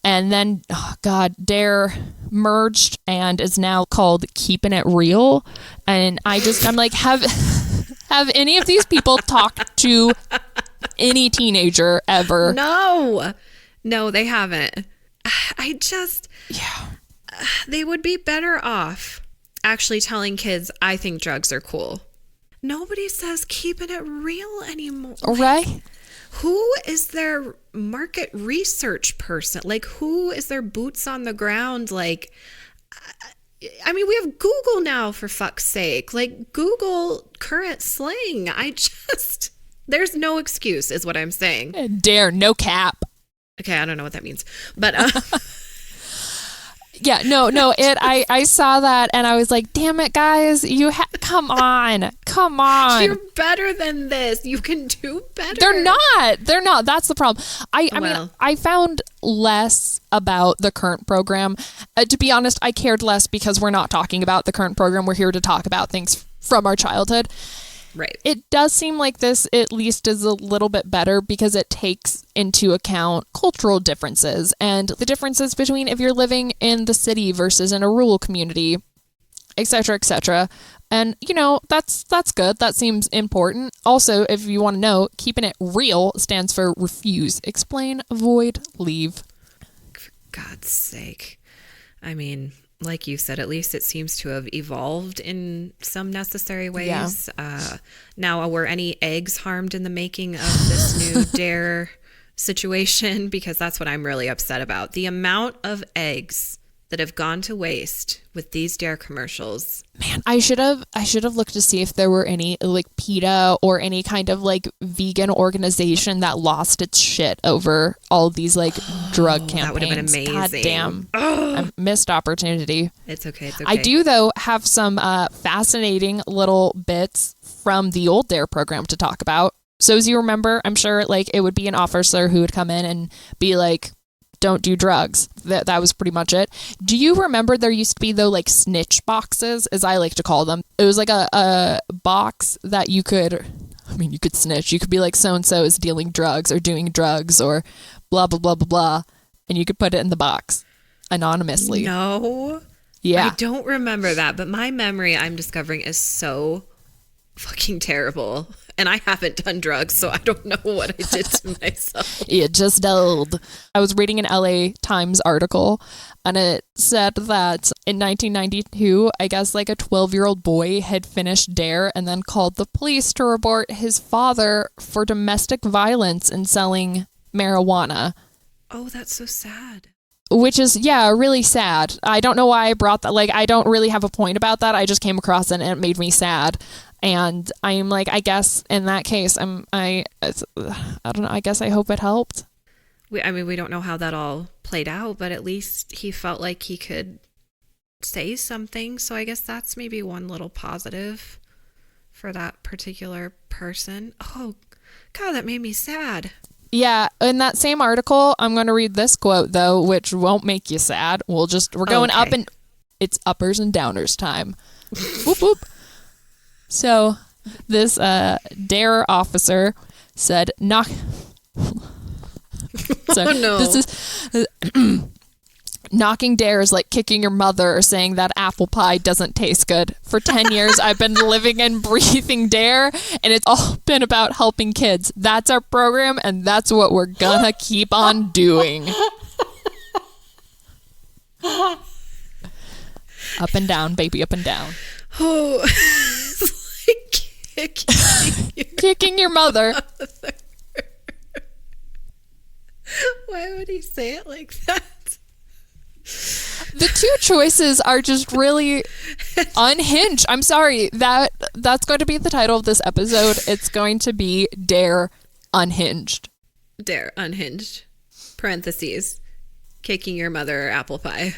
and then D.A.R.E merged and is now called Keeping It Real. And I'm have any of these people talked to any teenager ever? No, they haven't. Yeah. They would be better off actually telling kids, I think drugs are cool. Nobody says keeping it real anymore. Right? Who is their market research person? Who is their boots on the ground? We have Google now, for fuck's sake. Google current slang. There's no excuse, is what I'm saying. D.A.R.E, no cap. Okay, I don't know what that means. But yeah, no, I saw that and I was like, damn it, guys, come on. You're better than this. You can do better. They're not. That's the problem. I mean, I found less about the current program. To be honest, I cared less because we're not talking about the current program. We're here to talk about things from our childhood. Right. It does seem like this at least is a little bit better because it takes into account cultural differences and the differences between if you're living in the city versus in a rural community, etc., etc. And, that's good. That seems important. Also, if you want to know, Keeping It Real stands for refuse, explain, avoid, leave. For God's sake. I mean, like you said, at least it seems to have evolved in some necessary ways. Yeah. Now, were any eggs harmed in the making of this new D.A.R.E situation? Because that's what I'm really upset about. The amount of eggs that have gone to waste with these D.A.R.E commercials. Man, I should have looked to see if there were any like PETA or any kind of like vegan organization that lost its shit over all these like drug campaigns. That would have been amazing. God damn. A missed opportunity. It's okay. I do, though, have some fascinating little bits from the old D.A.R.E program to talk about. So as you remember, I'm sure like it would be an officer who would come in and be like, don't do drugs. That was pretty much it. Do you remember there used to be, though, like snitch boxes, as I like to call them? It was like a box that you could snitch. You could be like, so-and-so is dealing drugs or doing drugs or blah, blah, blah, blah, blah. And you could put it in the box anonymously. No. Yeah. I don't remember that, but my memory, I'm discovering, is so fucking terrible. And I haven't done drugs, so I don't know what I did to myself. It just old. I was reading an LA Times article, and it said that in 1992, I guess like a 12-year-old boy had finished D.A.R.E and then called the police to report his father for domestic violence and selling marijuana. Oh, that's so sad. Which is, yeah, really sad. I don't know why I brought that. Like, I don't really have a point about that. I just came across it and it made me sad. And I'm like, I guess in that case, I don't know. I guess I hope it helped. We don't know how that all played out, but at least he felt like he could say something. So I guess that's maybe one little positive for that particular person. Oh, God, that made me sad. Yeah, in that same article, I'm going to read this quote, though, which won't make you sad. We're going up, and it's uppers and downers time. Whoop, whoop. So this D.A.R.E officer said, oh, no. This is knocking D.A.R.E is like kicking your mother or saying that apple pie doesn't taste good. For 10 years, I've been living and breathing D.A.R.E, and it's all been about helping kids. That's our program, and that's what we're gonna keep on doing. Up and down, baby, up and down. Oh, it's like kicking your mother. Why would he say it like that? The two choices are just really unhinged. I'm sorry. That's going to be the title of this episode. It's going to be D.A.R.E Unhinged. D.A.R.E Unhinged. Parentheses. Kicking your mother apple pie.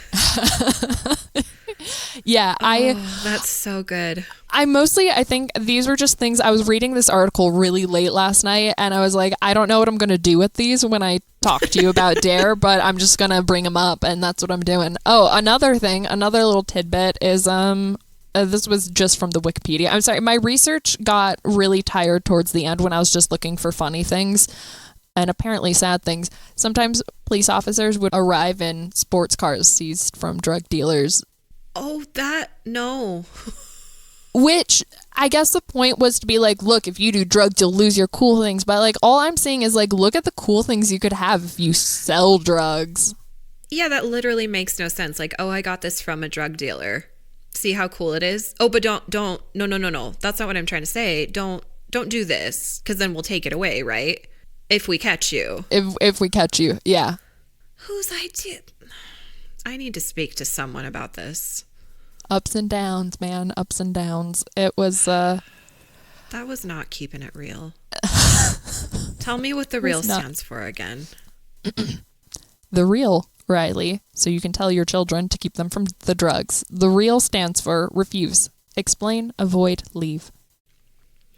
Yeah, that's so good. I think these were just things. I was reading this article really late last night, and I was like, I don't know what I'm going to do with these when I talk to you about D.A.R.E, but I'm just going to bring them up, and that's what I'm doing. Oh, another little tidbit is, this was just from the Wikipedia. I'm sorry, my research got really tired towards the end when I was just looking for funny things. And apparently sad things. Sometimes police officers would arrive in sports cars seized from drug dealers. Oh, no. Which, I guess the point was to be like, look, if you do drugs, you'll lose your cool things. But, like, all I'm saying is, like, look at the cool things you could have if you sell drugs. Yeah, that literally makes no sense. Like, oh, I got this from a drug dealer. See how cool it is? Oh, but don't. No. That's not what I'm trying to say. Don't do this, because then we'll take it away, right? If we catch you. If we catch you, yeah. Whose idea? I need to speak to someone about this. Ups and downs, man. Ups and downs. It was, That was not keeping it real. Tell me what the real stands for again. The real, Riley, so you can tell your children to keep them from the drugs. The real stands for refuse. Explain, avoid, leave.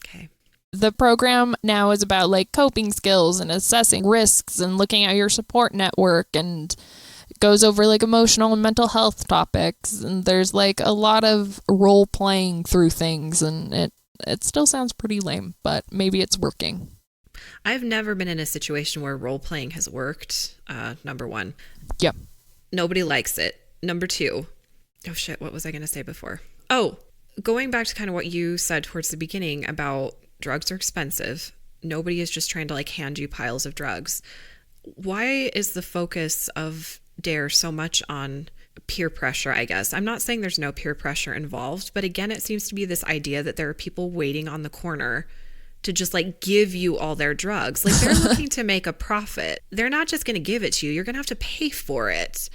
Okay. The program now is about like coping skills and assessing risks and looking at your support network, and goes over like emotional and mental health topics. And there's like a lot of role playing through things, and it still sounds pretty lame, but maybe it's working. I've never been in a situation where role playing has worked. Number one. Yep. Nobody likes it. Number two. Oh shit, what was I going to say before? Oh, going back to kind of what you said towards the beginning about drugs are expensive. Nobody is just trying to like hand you piles of drugs. Why is the focus of D.A.R.E so much on peer pressure, I guess? I'm not saying there's no peer pressure involved, but again, it seems to be this idea that there are people waiting on the corner to just like give you all their drugs. Like they're looking to make a profit. They're not just going to give it to you. You're going to have to pay for it.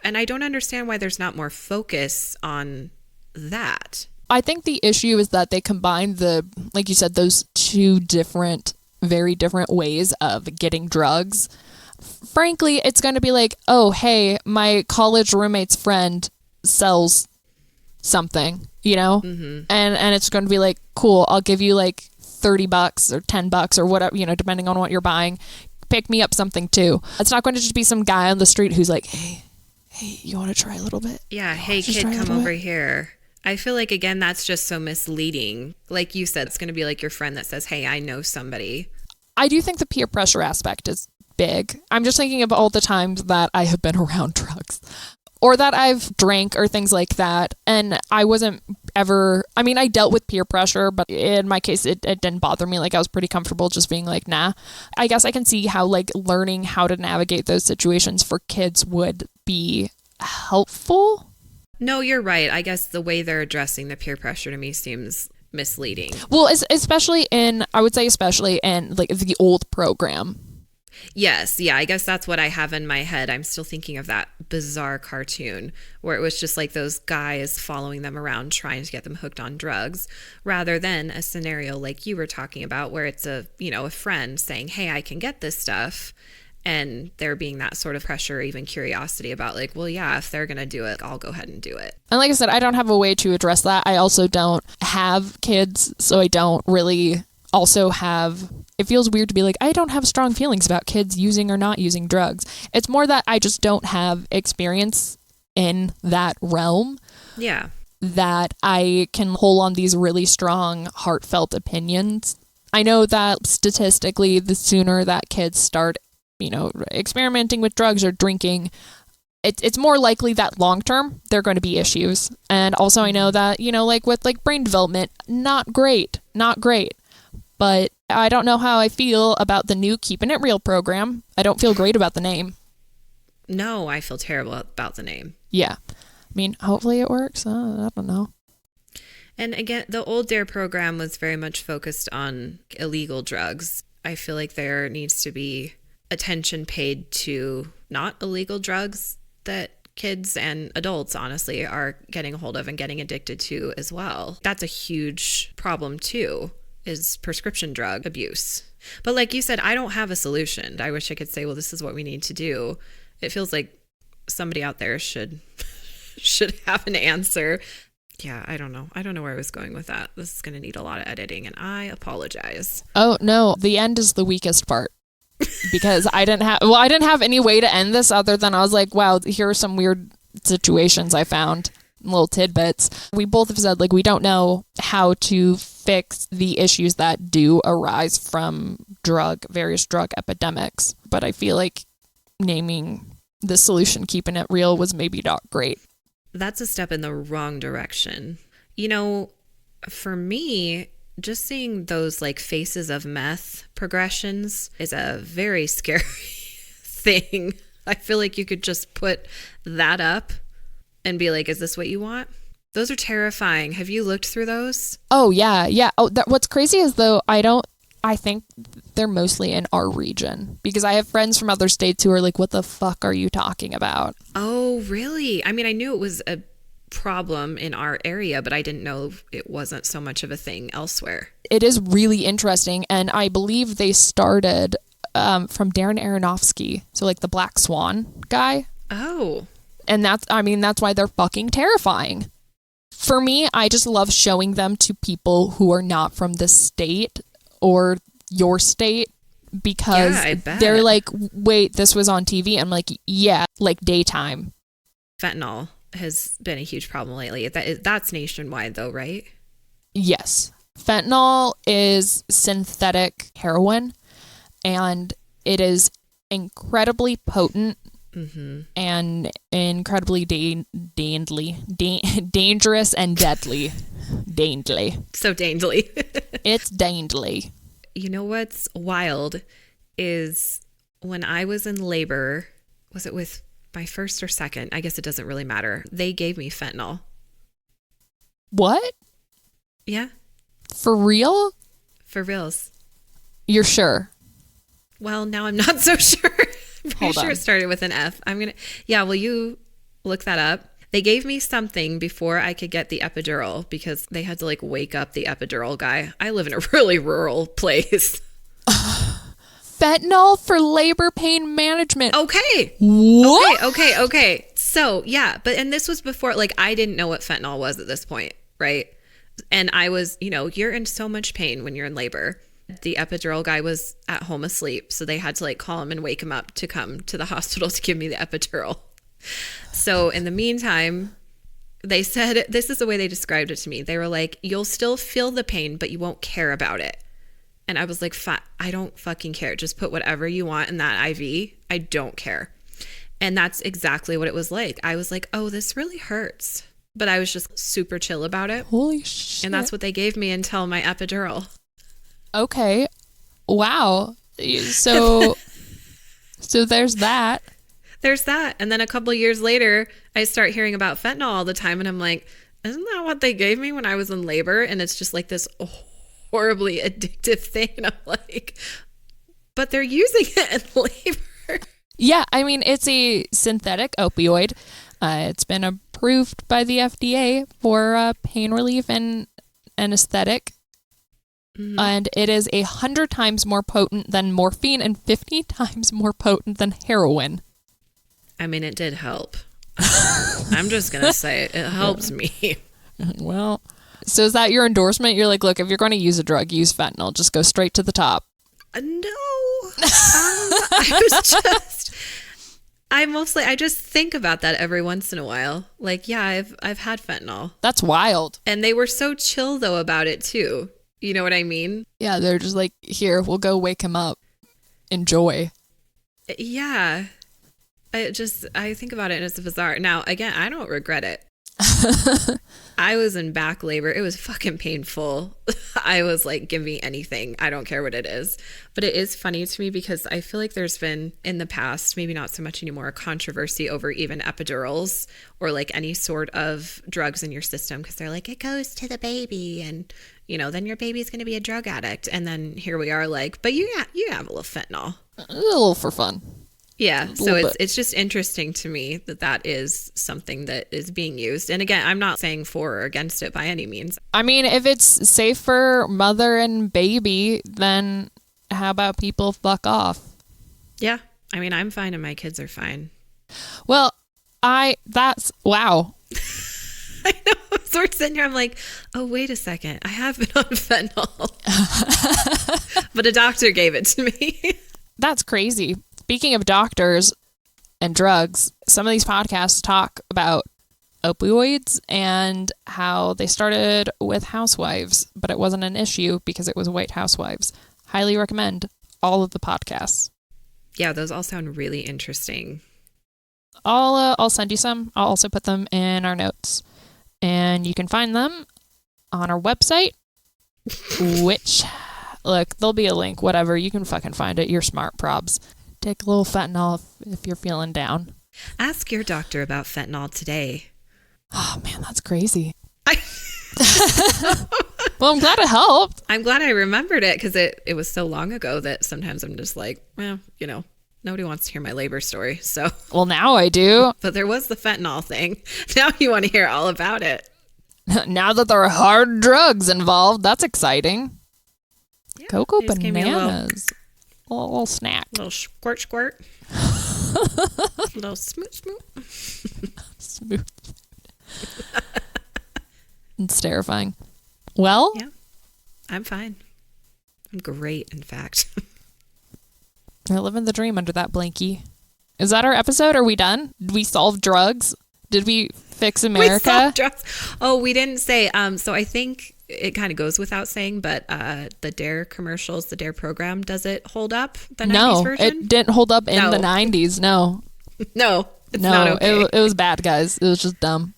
And I don't understand why there's not more focus on that. I think the issue is that they combine like you said, those two very different ways of getting drugs. Frankly, it's going to be like, oh, hey, my college roommate's friend sells something, and it's going to be like, cool, I'll give you like $30 or $10 or whatever, depending on what you're buying. Pick me up something too. It's not going to just be some guy on the street who's like, hey, you want to try a little bit? Yeah, hey kid, come over here. I feel like, again, that's just so misleading. Like you said, it's going to be like your friend that says, hey, I know somebody. I do think the peer pressure aspect is big. I'm just thinking of all the times that I have been around drugs or that I've drank or things like that. And I wasn't ever, I dealt with peer pressure, but in my case, it didn't bother me. Like I was pretty comfortable just being like, nah. I guess I can see how like learning how to navigate those situations for kids would be helpful. No, you're right. I guess the way they're addressing the peer pressure to me seems misleading. Well, especially in like the old program. Yes. Yeah. I guess that's what I have in my head. I'm still thinking of that bizarre cartoon where it was just like those guys following them around trying to get them hooked on drugs, rather than a scenario like you were talking about where it's a friend saying, hey, I can get this stuff. And there being that sort of pressure, even curiosity about like, well, yeah, if they're going to do it, I'll go ahead and do it. And like I said, I don't have a way to address that. I also don't have kids, so I don't really also have, it feels weird to be like, I don't have strong feelings about kids using or not using drugs. It's more that I just don't have experience in that realm. Yeah. That I can hold on these really strong, heartfelt opinions. I know that statistically, the sooner that kids start experimenting with drugs or drinking, it's more likely that long term there are going to be issues. And also I know that, like with like brain development, not great. But I don't know how I feel about the new Keeping It Real program. I don't feel great about the name. No, I feel terrible about the name. Yeah. Hopefully it works. I don't know. And again, the old D.A.R.E program was very much focused on illegal drugs. I feel like there needs to be attention paid to not illegal drugs that kids and adults honestly are getting a hold of and getting addicted to as well. That's a huge problem too, is prescription drug abuse. But like you said, I don't have a solution. I wish I could say, well, this is what we need to do. It feels like somebody out there should have an answer. Yeah, I don't know. I don't know where I was going with that. This is going to need a lot of editing and I apologize. Oh, no. The end is the weakest part. Because I didn't have any way to end this other than I was like, wow, here are some weird situations I found, little tidbits. We both have said like we don't know how to fix the issues that do arise from various drug epidemics, but I feel like naming the solution Keeping It Real was maybe not great. That's a step in the wrong direction. For me, just seeing those like faces of meth progressions is a very scary thing. I feel like you could just put that up and be like, is this what you want? Those are terrifying. Have you looked through those? Oh, yeah. Yeah. Oh, what's crazy is though, I think they're mostly in our region because I have friends from other states who are like, what the fuck are you talking about? Oh, really? I knew it was a problem in our area, but I didn't know it wasn't so much of a thing elsewhere. It is really interesting, and I believe they started from Daren Aronofsky, so like the Black Swan guy. Oh. And that's why they're fucking terrifying. For me, I just love showing them to people who are not from the state or your state because they're like, wait, this was on TV? I'm like, yeah, like daytime. Fentanyl has been a huge problem lately. That's nationwide though, right? Yes. Fentanyl is synthetic heroin and it is incredibly potent and incredibly dangerous and deadly. Daintily. So daintily. It's daintily. You know what's wild is when I was in labor, was it with my first or second? I guess it doesn't really matter. They gave me fentanyl. What? Yeah. For real? For reals. You're sure? Well, now I'm not so sure. I'm pretty Hold sure on. it started with an F. Yeah, well, you Look that up. They gave me something before I could get the epidural because they had to like wake up the epidural guy. I live in a really rural place. Fentanyl for labor pain management. Okay. What? Okay. So, yeah. And this was before, like, I didn't know what fentanyl was at this point, right? And I was, you're in so much pain when you're in labor. The epidural guy was at home asleep. So they had to like call him and wake him up to come to the hospital to give me the epidural. So in the meantime, they said, this is the way they described it to me. They were like, you'll still feel the pain, but you won't care about it. And I was like, I don't fucking care. Just put whatever you want in that IV. I don't care. And that's exactly what it was like. I was like, oh, this really hurts. But I was just super chill about it. Holy shit. And that's what they gave me until my epidural. Okay. Wow. So there's that. There's that. And then a couple of years later, I start hearing about fentanyl all the time. And I'm like, isn't that what they gave me when I was in labor? And it's just like this horribly addictive thing. And I'm like, but they're using it in labor. Yeah. I mean, it's a synthetic opioid. It's been approved by the FDA for pain relief and anesthetic. Mm-hmm. And it is 100 times more potent than morphine and 50 times more potent than heroin. I mean, it did help. I'm just going to say it helps me. Well, so is that your endorsement? You're like, look, if you're going to use a drug, use fentanyl. Just go straight to the top. No. I just think about that every once in a while. Like, yeah, I've had fentanyl. That's wild. And they were so chill though about it too. You know what I mean? Yeah, they're just like, here, we'll go wake him up. Enjoy. Yeah. I think about it and it's bizarre. Now, again, I don't regret it. I was in back labor. It was fucking painful. I was like, give me anything. I don't care what it is. But it is funny to me because I feel like there's been in the past, maybe not so much anymore, controversy over even epidurals or like any sort of drugs in your system because they're like, it goes to the baby and, then your baby's going to be a drug addict. And then here we are like, but you have a little fentanyl. A little for fun. Yeah, so it's just interesting to me that is something that is being used. And again, I'm not saying for or against it by any means. I mean, if it's safe for mother and baby, then how about people fuck off? Yeah, I mean, I'm fine and my kids are fine. Well, that's wow. I know. So we're sitting here, I'm like, oh, wait a second. I have been on fentanyl. But a doctor gave it to me. That's crazy. Speaking of doctors and drugs, some of these podcasts talk about opioids and how they started with housewives, but it wasn't an issue because it was white housewives. Highly recommend all of the podcasts. Yeah, those all sound really interesting. I'll send you some. I'll also put them in our notes. And you can find them on our website, which, look, there'll be a link, whatever. You can fucking find it. You're smart, probs. Take a little fentanyl if you're feeling down. Ask your doctor about fentanyl today. Oh, man, that's crazy. Well, I'm glad it helped. I'm glad I remembered it because it was so long ago that sometimes I'm just like, well, nobody wants to hear my labor story. So, well, now I do. But there was the fentanyl thing. Now you want to hear all about it. Now that there are hard drugs involved, that's exciting. Yeah, Cocoa bananas. A little snack. A little squirt. A little smoot. Smooth. It's terrifying. Well, yeah, I'm fine. I'm great, in fact. We're living the dream under that blankie. Is that our episode? Are we done? Did we solve drugs? Did we fix America? We solved drugs. Oh, we didn't say. So I think it kind of goes without saying, but the D.A.R.E commercials, the D.A.R.E program, does it hold up? The 90s version? It didn't hold up in the 90s. No. No, it's not okay. It was bad, guys. It was just dumb.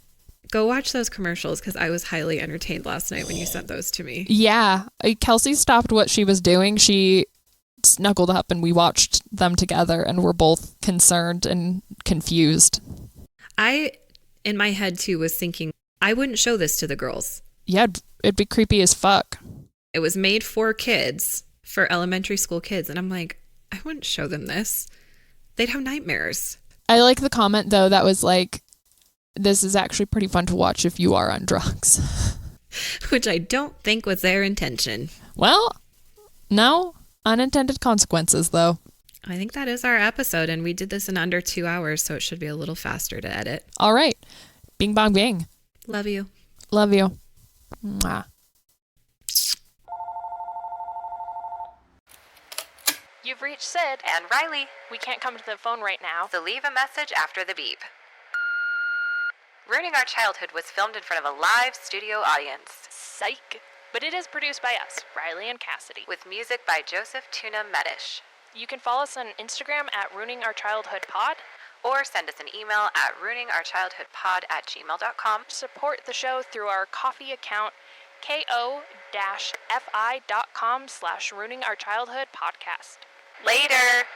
Go watch those commercials because I was highly entertained last night when you sent those to me. Yeah. Kelsey stopped what she was doing. She snuggled up and we watched them together and we're both concerned and confused. I, in my head too, was thinking, I wouldn't show this to the girls. Yeah, it'd be creepy as fuck. It was made for kids, for elementary school kids. And I'm like, I wouldn't show them this. They'd have nightmares. I like the comment, though, that was like, this is actually pretty fun to watch if you are on drugs. Which I don't think was their intention. Well, no. Unintended consequences, though. I think that is our episode, and we did this in under 2 hours, so it should be a little faster to edit. All right. Bing, bong, bing. Love you. Love you. Mwah. You've reached Sid And Riley, We can't come to the phone right now. so leave a message after the beep. Ruining Our Childhood was filmed in front of a live studio audience, Psych. But it is produced by us, Riley and Cassidy. with music by Joseph Tuna Medish. You can follow us on Instagram at Ruining Our Childhood Pod. Or send us an email at ruiningourchildhoodpod@gmail.com. Support the show through our Ko-fi account, ko-fi.com/Ruining Our Childhood Podcast. Later!